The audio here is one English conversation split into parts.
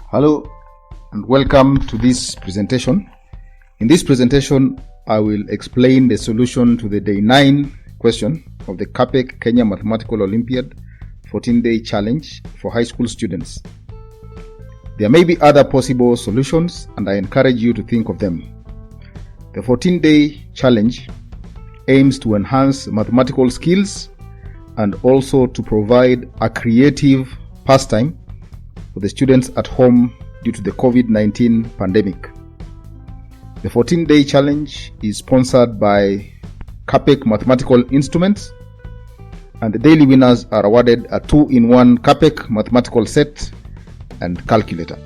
Hello and welcome to this presentation. In this presentation, I will explain the solution to the day 9 question of the KPEC Kenya Mathematical Olympiad 14-day challenge for high school students. There may be other possible solutions and I encourage you to think of them. The 14-day challenge aims to enhance mathematical skills and also to provide a creative pastime for the students at home due to the COVID-19 pandemic. The 14-day challenge is sponsored by KPEC Mathematical Instruments, and the daily winners are awarded a 2-in-1 KPEC mathematical set and calculator.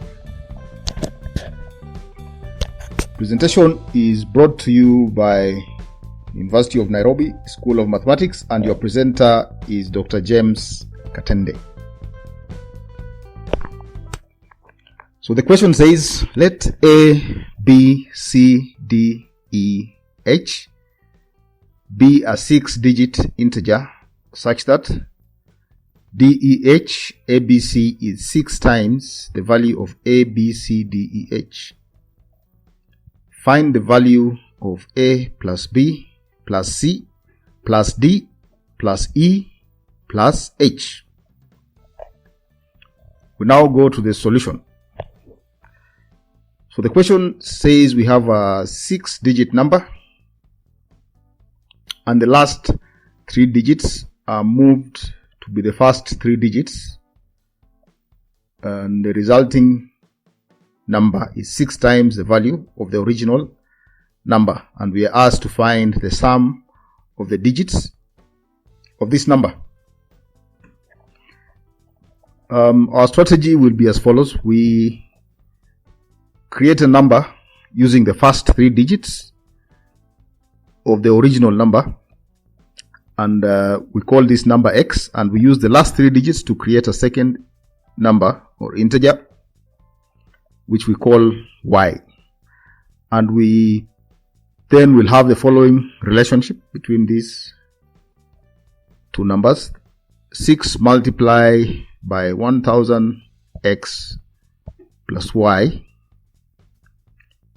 Presentation is brought to you by University of Nairobi School of Mathematics, and your presenter is Dr. James Katende. So the question says, let A, B, C, D, E, H be a 6-digit integer such that DEH ABC is 6 times the value of ABCDEH. Find the value of A plus B plus C plus D plus E plus H. We now go to the solution. So the question says we have a 6-digit number and the last 3 digits are moved to be the first 3 digits, and the resulting number is 6 times the value of the original number, and we are asked to find the sum of the digits of this number. Our strategy will be as follows. We create a number using the first 3 digits of the original number, and we call this number X, and we use the last 3 digits to create a second number or integer which we call Y, and we then will have the following relationship between these two numbers. 6 multiplied by 1000 X plus Y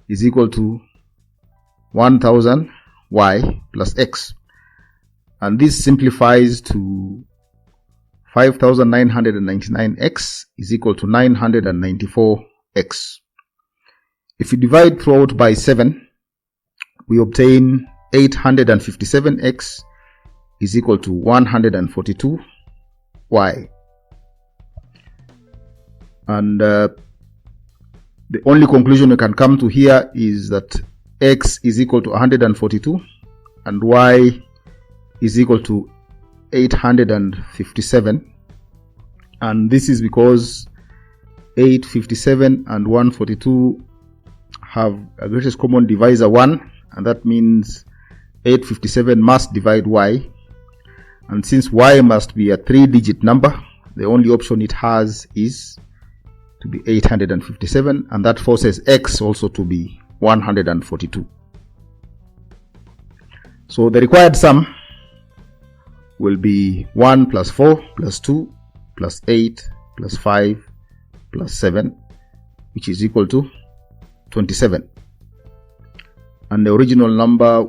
is equal to 1000 Y plus X, and this simplifies to 5999 X is equal to 994 X. If we divide throughout by 7, we obtain 857 X is equal to 142 Y, and the only conclusion we can come to here is that X is equal to 142 and Y is equal to 857, and this is because 857 and 142 have a greatest common divisor 1, and that means 857 must divide Y, and since Y must be a 3-digit number, the only option it has is to be 857, and that forces X also to be 142. So the required sum will be 1 plus 4 plus 2 plus 8 plus 5 plus 7, which is equal to 27, and the original number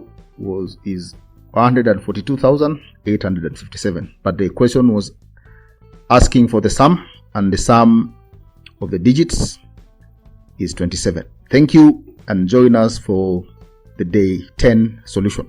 is 142,857, but the question was asking for the sum, and the sum of the digits is 27. Thank you, and join us for the day 10 solution.